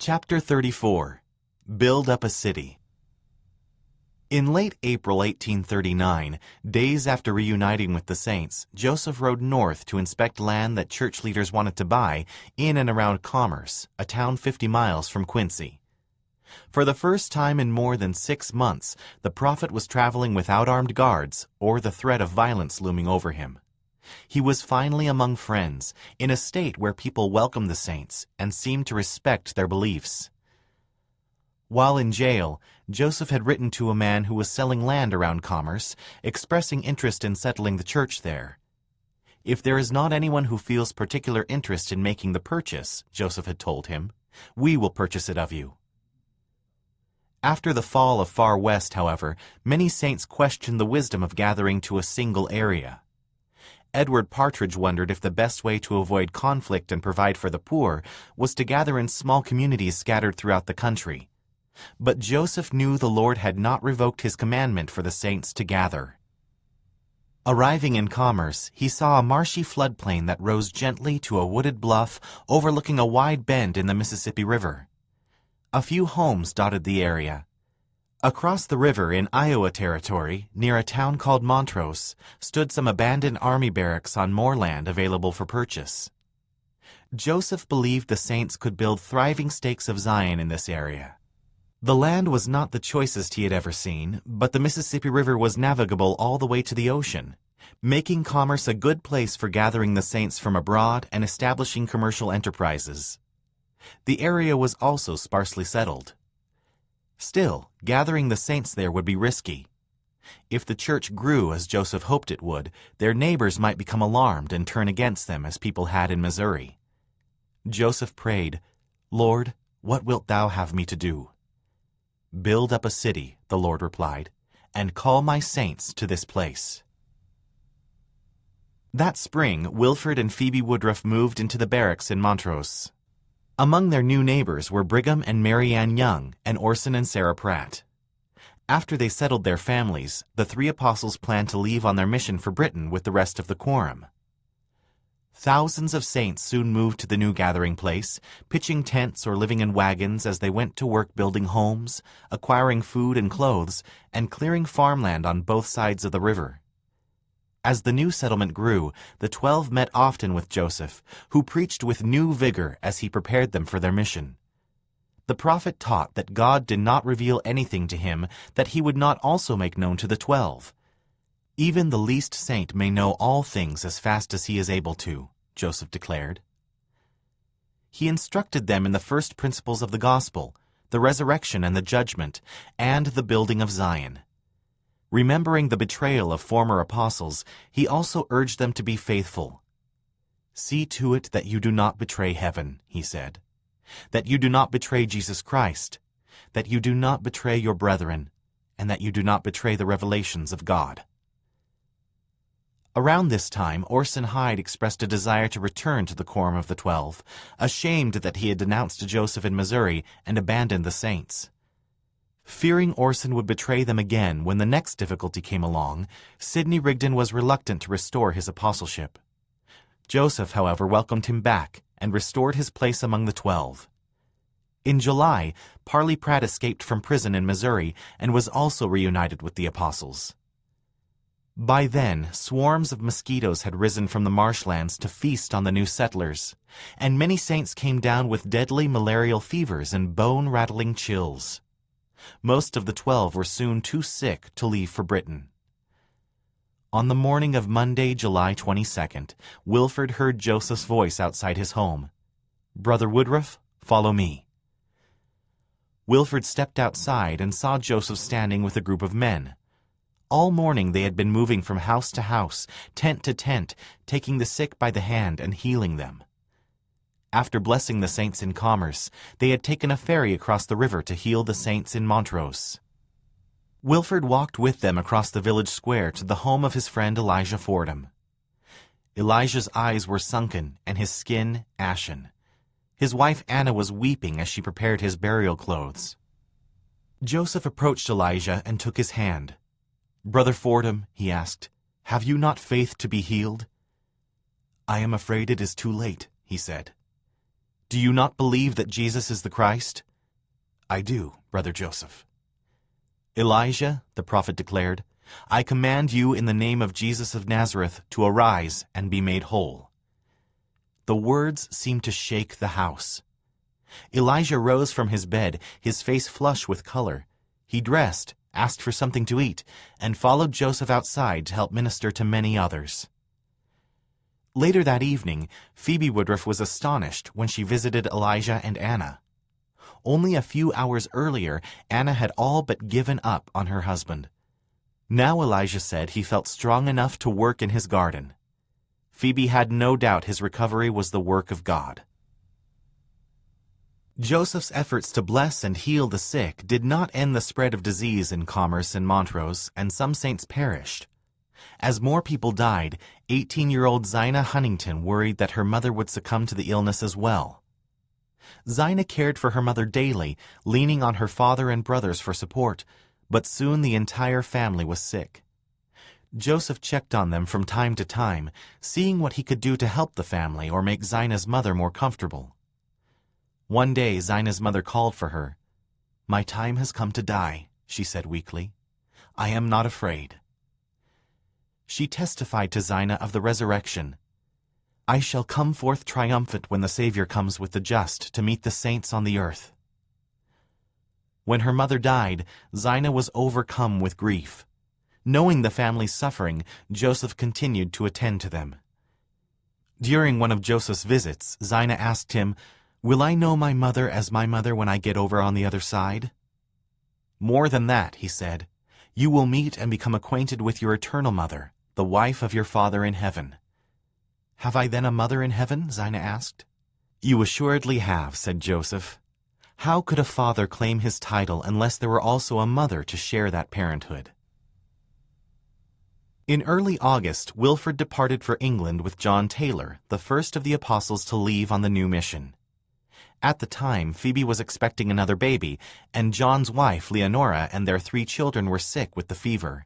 Chapter 34. Build Up a City. In late April 1839, days after reuniting with the saints, Joseph rode north to inspect land that church leaders wanted to buy in and around Commerce, a town 50 miles from Quincy. For the first time in more than 6 months, the prophet was traveling without armed guards or the threat of violence looming over him. He was finally among friends, in a state where people welcomed the saints and seemed to respect their beliefs. While in jail, Joseph had written to a man who was selling land around Commerce, expressing interest in settling the church there. "If there is not anyone who feels particular interest in making the purchase," Joseph had told him, "we will purchase it of you." After the fall of Far West, however, many saints questioned the wisdom of gathering to a single area. Edward Partridge wondered if the best way to avoid conflict and provide for the poor was to gather in small communities scattered throughout the country. But Joseph knew the Lord had not revoked his commandment for the saints to gather. Arriving in Commerce, he saw a marshy floodplain that rose gently to a wooded bluff overlooking a wide bend in the Mississippi River. A few homes dotted the area. Across the river in Iowa Territory, near a town called Montrose, stood some abandoned army barracks on more land available for purchase. Joseph believed the saints could build thriving stakes of Zion in this area. The land was not the choicest he had ever seen, but the Mississippi River was navigable all the way to the ocean, making Commerce a good place for gathering the saints from abroad and establishing commercial enterprises. The area was also sparsely settled. Still, gathering the saints there would be risky. If the church grew as Joseph hoped it would, their neighbors might become alarmed and turn against them as people had in Missouri. Joseph prayed, "Lord, what wilt thou have me to do?" "Build up a city," the Lord replied, "and call my saints to this place." That spring, Wilford and Phoebe Woodruff moved into the barracks in Montrose. Among their new neighbors were Brigham and Mary Ann Young and Orson and Sarah Pratt. After they settled their families, the 3 apostles planned to leave on their mission for Britain with the rest of the quorum. Thousands of saints soon moved to the new gathering place, pitching tents or living in wagons as they went to work building homes, acquiring food and clothes, and clearing farmland on both sides of the river. As the new settlement grew, the 12 met often with Joseph, who preached with new vigor as he prepared them for their mission. The prophet taught that God did not reveal anything to him that he would not also make known to the 12. "Even the least saint may know all things as fast as he is able to," Joseph declared. He instructed them in the first principles of the gospel, the resurrection and the judgment, and the building of Zion. Remembering the betrayal of former apostles, he also urged them to be faithful. "See to it that you do not betray heaven," he said, "that you do not betray Jesus Christ, that you do not betray your brethren, and that you do not betray the revelations of God." Around this time, Orson Hyde expressed a desire to return to the quorum of the 12, ashamed that he had denounced Joseph in Missouri and abandoned the saints. Fearing Orson would betray them again when the next difficulty came along, Sidney Rigdon was reluctant to restore his apostleship. Joseph, however, welcomed him back and restored his place among the 12. In July, Parley Pratt escaped from prison in Missouri and was also reunited with the apostles. By then, swarms of mosquitoes had risen from the marshlands to feast on the new settlers, and many saints came down with deadly malarial fevers and bone-rattling chills. Most of the 12 were soon too sick to leave for Britain. On the morning of Monday, July 22nd, Wilford heard Joseph's voice outside his home. "Brother Woodruff, follow me." Wilford stepped outside and saw Joseph standing with a group of men. All morning they had been moving from house to house, tent to tent, taking the sick by the hand and healing them. After blessing the saints in Commerce, they had taken a ferry across the river to heal the saints in Montrose. Wilford walked with them across the village square to the home of his friend Elijah Fordham. Elijah's eyes were sunken and his skin ashen. His wife Anna was weeping as she prepared his burial clothes. Joseph approached Elijah and took his hand. "Brother Fordham," he asked, "have you not faith to be healed?" "I am afraid it is too late," he said. Do you not believe that Jesus is the Christ?" "I do, Brother Joseph." "Elijah," the prophet declared, "I command you in the name of Jesus of Nazareth to arise and be made whole." The words seemed to shake the house. Elijah rose from his bed, his face flush with color. He dressed, asked for something to eat, and followed Joseph outside to help minister to many others. Later that evening, Phoebe Woodruff was astonished when she visited Elijah and Anna. Only a few hours earlier, Anna had all but given up on her husband. Now Elijah said he felt strong enough to work in his garden. Phoebe had no doubt his recovery was the work of God. Joseph's efforts to bless and heal the sick did not end the spread of disease in Commerce and Montrose, and some saints perished. As more people died, 18-year-old Zina Huntington worried that her mother would succumb to the illness as well. Zina cared for her mother daily, leaning on her father and brothers for support, but soon the entire family was sick. Joseph checked on them from time to time, seeing what he could do to help the family or make Zina's mother more comfortable. One day, Zina's mother called for her. "My time has come to die," she said weakly. "I am not afraid." She testified to Zina of the resurrection. "I shall come forth triumphant when the Savior comes with the just to meet the saints on the earth." When her mother died, Zina was overcome with grief. Knowing the family's suffering, Joseph continued to attend to them. During one of Joseph's visits, Zina asked him, "Will I know my mother as my mother when I get over on the other side?" "More than that," he said, "you will meet and become acquainted with your eternal mother, the wife of your Father in heaven." "Have I then a mother in heaven?" Zina asked. "You assuredly have," said Joseph. How could a father claim his title unless there were also a mother to share that parenthood? In early August, Wilfrid departed for England with John Taylor, the first of the apostles to leave on the new mission. At the time, Phoebe was expecting another baby, and John's wife, Leonora, and their 3 children were sick with the fever.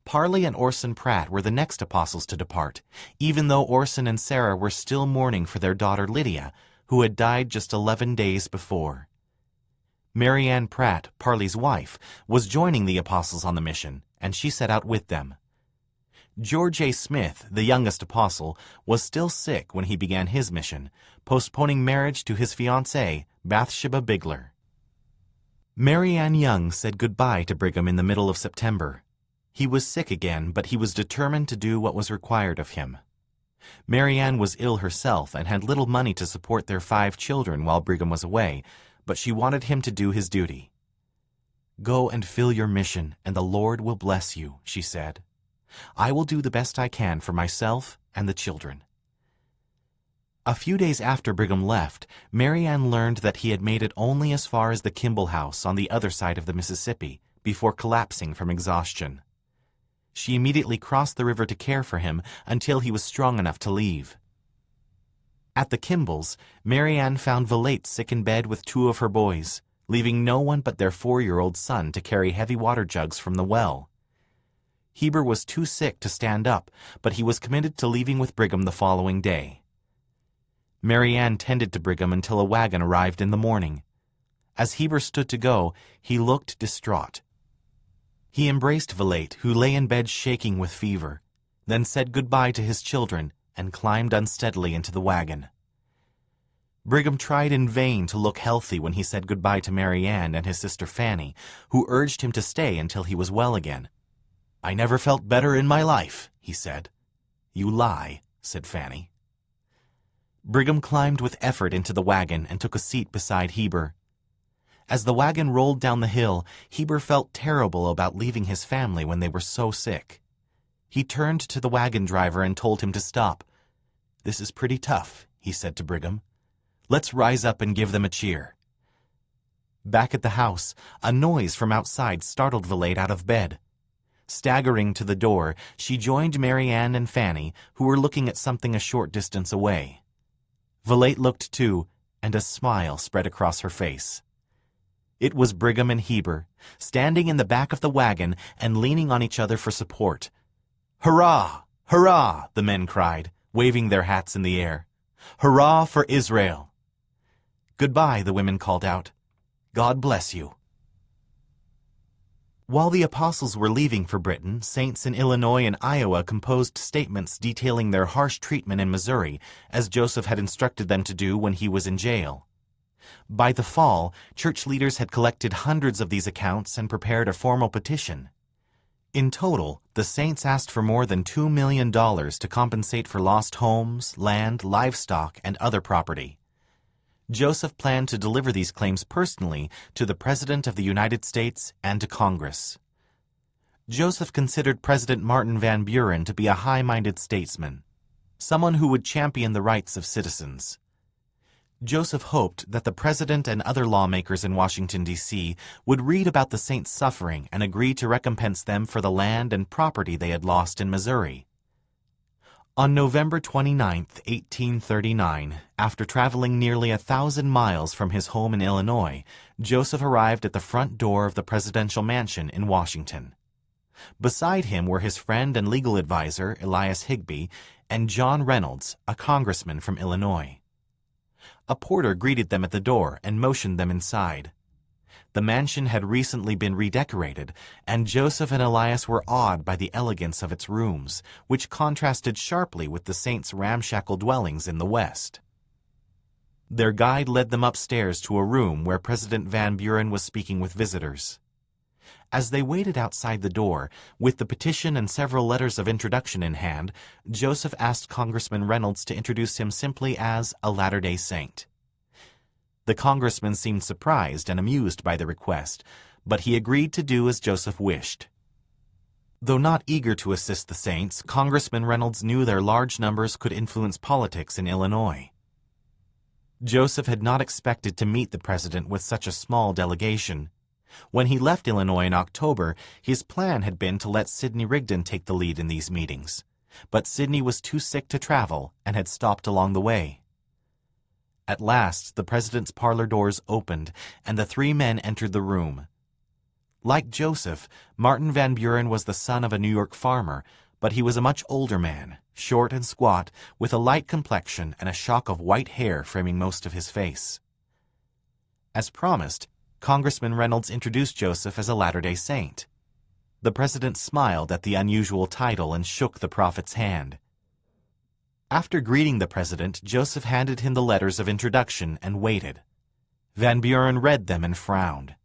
Parley and Orson Pratt were the next apostles to depart, even though Orson and Sarah were still mourning for their daughter Lydia, who had died just 11 days before. Mary Ann Pratt, Parley's wife, was joining the apostles on the mission, and she set out with them. George A. Smith, the youngest apostle, was still sick when he began his mission, postponing marriage to his fiancée, Bathsheba Bigler. Mary Ann Young said goodbye to Brigham in the middle of September. He was sick again, but he was determined to do what was required of him. Mary Ann was ill herself and had little money to support their 5 children while Brigham was away, but she wanted him to do his duty. "Go and fill your mission, and the Lord will bless you," she said. "I will do the best I can for myself and the children." A few days after Brigham left, Mary Ann learned that he had made it only as far as the Kimball house on the other side of the Mississippi before collapsing from exhaustion. She immediately crossed the river to care for him until he was strong enough to leave. At the Kimballs, Mary Ann found Valette sick in bed with 2 of her boys, leaving no one but their 4-year-old son to carry heavy water jugs from the well. Heber was too sick to stand up, but he was committed to leaving with Brigham the following day. Mary Ann tended to Brigham until a wagon arrived in the morning. As Heber stood to go, he looked distraught. He embraced Valette, who lay in bed shaking with fever, then said goodbye to his children and climbed unsteadily into the wagon. Brigham tried in vain to look healthy when he said goodbye to Mary Ann and his sister Fanny, who urged him to stay until he was well again. "I never felt better in my life," he said. "You lie," said Fanny. Brigham climbed with effort into the wagon and took a seat beside Heber. As the wagon rolled down the hill, Heber felt terrible about leaving his family when they were so sick. He turned to the wagon driver and told him to stop. "This is pretty tough," he said to Brigham. "Let's rise up and give them a cheer." Back at the house, a noise from outside startled Valette out of bed. Staggering to the door, she joined Mary Ann and Fanny, who were looking at something a short distance away. Valette looked too, and a smile spread across her face. It was Brigham and Heber, standing in the back of the wagon and leaning on each other for support. "Hurrah! Hurrah!" the men cried, waving their hats in the air. "Hurrah for Israel!" "Goodbye," the women called out. "God bless you." While the apostles were leaving for Britain, saints in Illinois and Iowa composed statements detailing their harsh treatment in Missouri, as Joseph had instructed them to do when he was in jail. By the fall, church leaders had collected hundreds of these accounts and prepared a formal petition. In total, the saints asked for more than $2 million to compensate for lost homes, land, livestock, and other property. Joseph planned to deliver these claims personally to the President of the United States and to Congress. Joseph considered President Martin Van Buren to be a high-minded statesman, someone who would champion the rights of citizens. Joseph hoped that the president and other lawmakers in Washington, D.C. would read about the saints' suffering and agree to recompense them for the land and property they had lost in Missouri. On November 29, 1839, after traveling nearly 1,000 miles from his home in Illinois, Joseph arrived at the front door of the presidential mansion in Washington. Beside him were his friend and legal advisor, Elias Higbee, and John Reynolds, a congressman from Illinois. A porter greeted them at the door and motioned them inside. The mansion had recently been redecorated, and Joseph and Elias were awed by the elegance of its rooms, which contrasted sharply with the saints' ramshackle dwellings in the West. Their guide led them upstairs to a room where President Van Buren was speaking with visitors. As they waited outside the door, with the petition and several letters of introduction in hand, Joseph asked Congressman Reynolds to introduce him simply as a Latter-day Saint. The congressman seemed surprised and amused by the request, but he agreed to do as Joseph wished. Though not eager to assist the saints, Congressman Reynolds knew their large numbers could influence politics in Illinois. Joseph had not expected to meet the president with such a small delegation. When he left Illinois in October, his plan had been to let Sidney Rigdon take the lead in these meetings, but Sidney was too sick to travel and had stopped along the way. At last, the president's parlor doors opened, and the three men entered the room. Like Joseph, Martin Van Buren was the son of a New York farmer, but he was a much older man, short and squat, with a light complexion and a shock of white hair framing most of his face. As promised, Congressman Reynolds introduced Joseph as a Latter-day Saint. The president smiled at the unusual title and shook the prophet's hand. After greeting the president, Joseph handed him the letters of introduction and waited. Van Buren read them and frowned.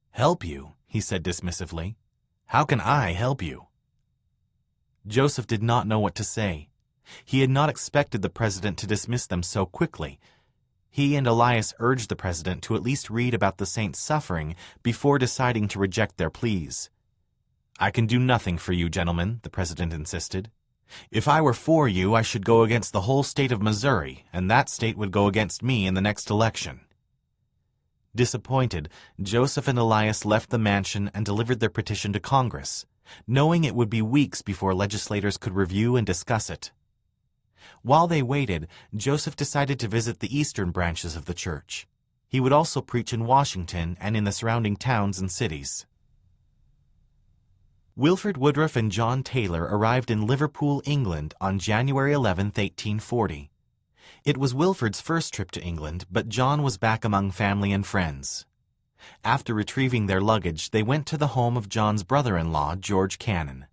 "Help you?" he said dismissively. "How can I help you?" Joseph did not know what to say. He had not expected the president to dismiss them so quickly. He and Elias urged the president to at least read about the saints' suffering before deciding to reject their pleas. "I can do nothing for you, gentlemen," the president insisted. "If I were for you, I should go against the whole state of Missouri, and that state would go against me in the next election." Disappointed, Joseph and Elias left the mansion and delivered their petition to Congress, knowing it would be weeks before legislators could review and discuss it. While they waited, Joseph decided to visit the eastern branches of the church. He would also preach in Washington and in the surrounding towns and cities. Wilford Woodruff and John Taylor arrived in Liverpool, England on January 11, 1840. It was Wilford's first trip to England, but John was back among family and friends. After retrieving their luggage, they went to the home of John's brother-in-law, George Cannon.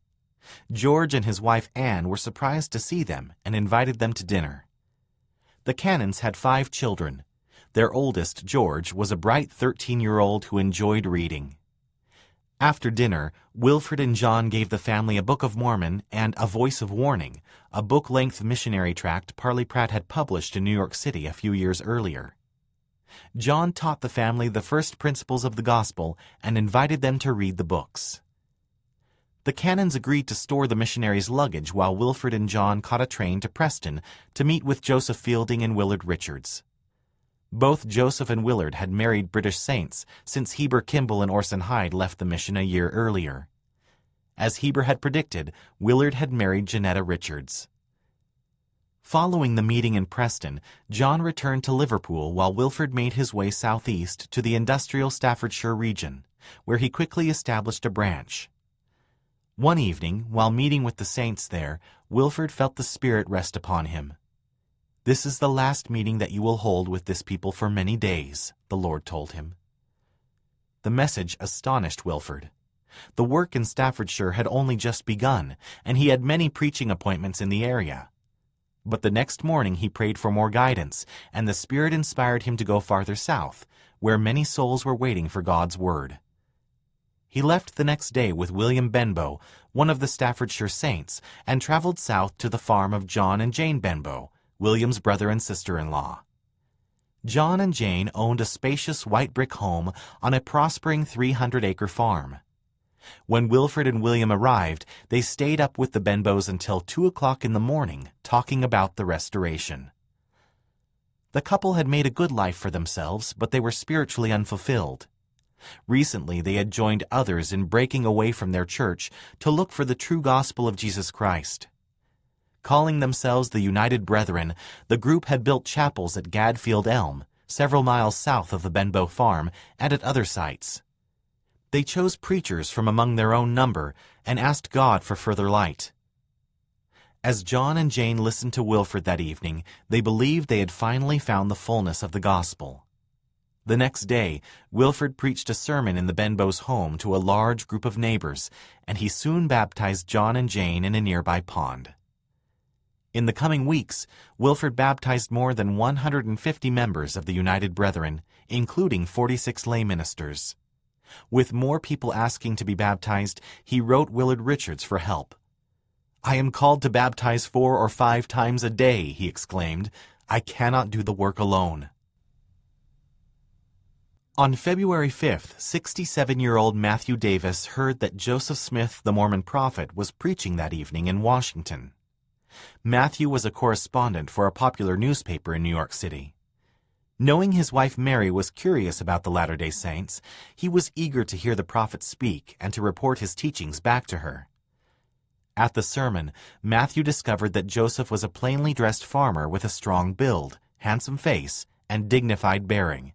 George and his wife Anne were surprised to see them and invited them to dinner. The Cannons had 5 children. Their oldest, George, was a bright 13-year-old who enjoyed reading. After dinner, Wilford and John gave the family a Book of Mormon and A Voice of Warning, a book-length missionary tract Parley Pratt had published in New York City a few years earlier. John taught the family the first principles of the gospel and invited them to read the books. The Cannons agreed to store the missionaries' luggage while Wilford and John caught a train to Preston to meet with Joseph Fielding and Willard Richards. Both Joseph and Willard had married British saints since Heber Kimball and Orson Hyde left the mission a year earlier. As Heber had predicted, Willard had married Janetta Richards. Following the meeting in Preston, John returned to Liverpool while Wilford made his way southeast to the industrial Staffordshire region, where he quickly established a branch. One evening, while meeting with the saints there, Wilford felt the Spirit rest upon him. "This is the last meeting that you will hold with this people for many days," the Lord told him. The message astonished Wilford. The work in Staffordshire had only just begun, and he had many preaching appointments in the area. But the next morning he prayed for more guidance, and the Spirit inspired him to go farther south, where many souls were waiting for God's word. He left the next day with William Benbow, one of the Staffordshire saints, and traveled south to the farm of John and Jane Benbow, William's brother and sister-in-law. John and Jane owned a spacious white brick home on a prospering 300-acre farm. When Wilford and William arrived, they stayed up with the Benbows until 2 o'clock in the morning, talking about the restoration. The couple had made a good life for themselves, but they were spiritually unfulfilled. Recently, they had joined others in breaking away from their church to look for the true gospel of Jesus Christ. Calling themselves the United Brethren, the group had built chapels at Gadfield Elm, several miles south of the Benbow farm, and at other sites. They chose preachers from among their own number and asked God for further light. As John and Jane listened to Wilford that evening, they believed they had finally found the fullness of the gospel. The next day, Wilford preached a sermon in the Benbows' home to a large group of neighbors, and he soon baptized John and Jane in a nearby pond. In the coming weeks, Wilford baptized more than 150 members of the United Brethren, including 46 lay ministers. With more people asking to be baptized, he wrote Willard Richards for help. "I am called to baptize 4 or 5 times a day," he exclaimed. "I cannot do the work alone." On February 5th, 67-year-old Matthew Davis heard that Joseph Smith, the Mormon prophet, was preaching that evening in Washington. Matthew was a correspondent for a popular newspaper in New York City. Knowing his wife Mary was curious about the Latter-day Saints, he was eager to hear the prophet speak and to report his teachings back to her. At the sermon, Matthew discovered that Joseph was a plainly dressed farmer with a strong build, handsome face, and dignified bearing.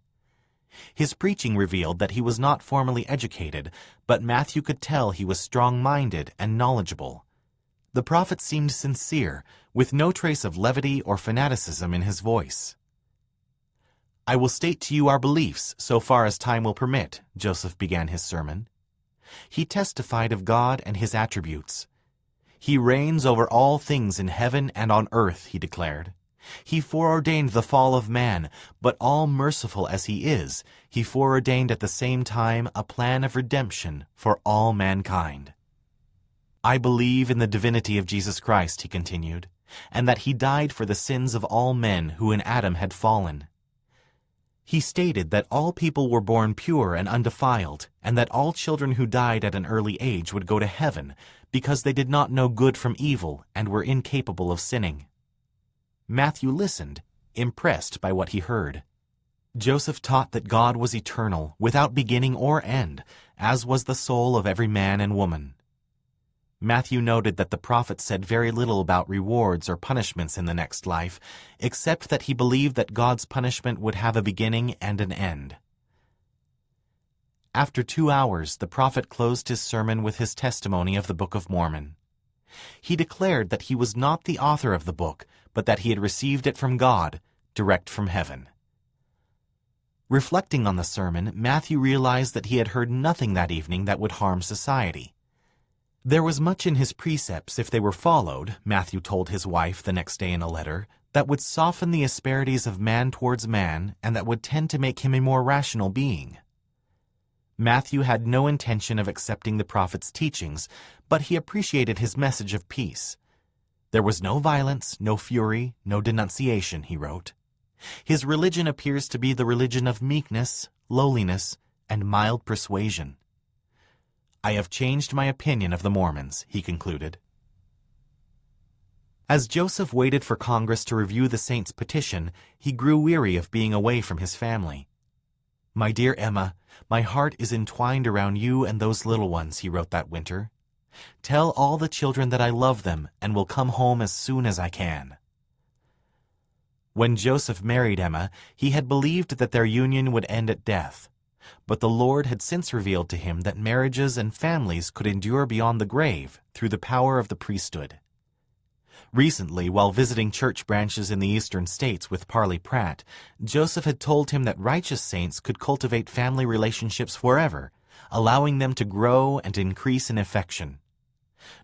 His preaching revealed that he was not formally educated, but Matthew could tell he was strong-minded and knowledgeable. The prophet seemed sincere, with no trace of levity or fanaticism in his voice. "I will state to you our beliefs, so far as time will permit," Joseph began his sermon. He testified of God and his attributes. "He reigns over all things in heaven and on earth," he declared. "He foreordained the fall of man, but all merciful as he is, he foreordained at the same time a plan of redemption for all mankind. I believe in the divinity of Jesus Christ," he continued, "and that he died for the sins of all men who in Adam had fallen. He stated that all people were born pure and undefiled, and that all children who died at an early age would go to heaven because they did not know good from evil and were incapable of sinning." Matthew listened, impressed by what he heard. Joseph taught that God was eternal, without beginning or end, as was the soul of every man and woman. Matthew noted that the prophet said very little about rewards or punishments in the next life, except that he believed that God's punishment would have a beginning and an end. After 2 hours, the prophet closed his sermon with his testimony of the Book of Mormon. He declared that he was not the author of the book, but that he had received it from God, direct from heaven. Reflecting on the sermon, Matthew realized that he had heard nothing that evening that would harm society. There was much in his precepts, if they were followed, Matthew told his wife the next day in a letter, that would soften the asperities of man towards man and that would tend to make him a more rational being. Matthew had no intention of accepting the prophet's teachings, but he appreciated his message of peace. "There was no violence, no fury, no denunciation," he wrote. "His religion appears to be the religion of meekness, lowliness, and mild persuasion. I have changed my opinion of the Mormons," he concluded. As Joseph waited for Congress to review the saint's petition, he grew weary of being away from his family. "My dear Emma, my heart is entwined around you and those little ones," he wrote that winter. "Tell all the children that I love them and will come home as soon as I can." When Joseph married Emma, he had believed that their union would end at death. But the Lord had since revealed to him that marriages and families could endure beyond the grave through the power of the priesthood. Recently, while visiting church branches in the eastern states with Parley Pratt, Joseph had told him that righteous saints could cultivate family relationships forever, allowing them to grow and increase in affection.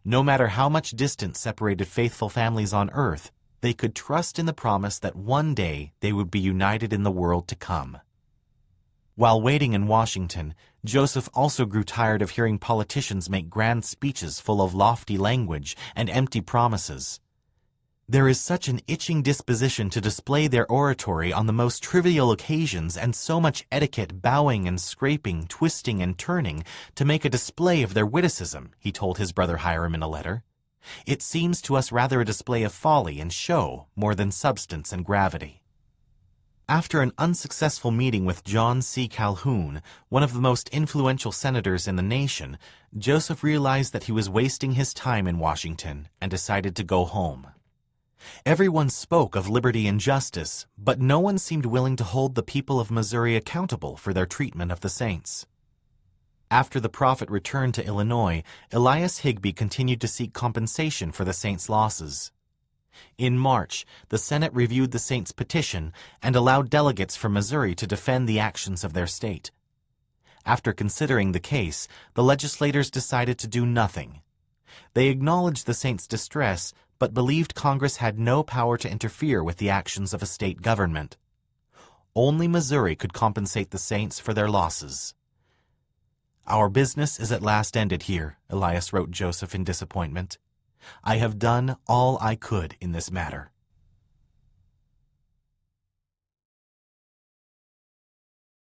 No matter how much distance separated faithful families on earth, they could trust in the promise that one day they would be united in the world to come. While waiting in Washington, Joseph also grew tired of hearing politicians make grand speeches full of lofty language and empty promises. There is such an itching disposition to display their oratory on the most trivial occasions, and so much etiquette, bowing and scraping, twisting and turning, to make a display of their witticism, he told his brother Hiram in a letter. It seems to us rather a display of folly and show more than substance and gravity. After an unsuccessful meeting with John C. Calhoun, one of the most influential senators in the nation, Joseph realized that he was wasting his time in Washington and decided to go home. Everyone spoke of liberty and justice, but no one seemed willing to hold the people of Missouri accountable for their treatment of the saints. After the prophet returned to Illinois, Elias Higbee continued to seek compensation for the saints' losses. In March, the Senate reviewed the saints' petition and allowed delegates from Missouri to defend the actions of their state. After considering the case, the legislators decided to do nothing. They acknowledged the saints' distress, but believed Congress had no power to interfere with the actions of a state government. Only Missouri could compensate the saints for their losses. "Our business is at last ended here," Elias wrote Joseph in disappointment. "I have done all I could in this matter."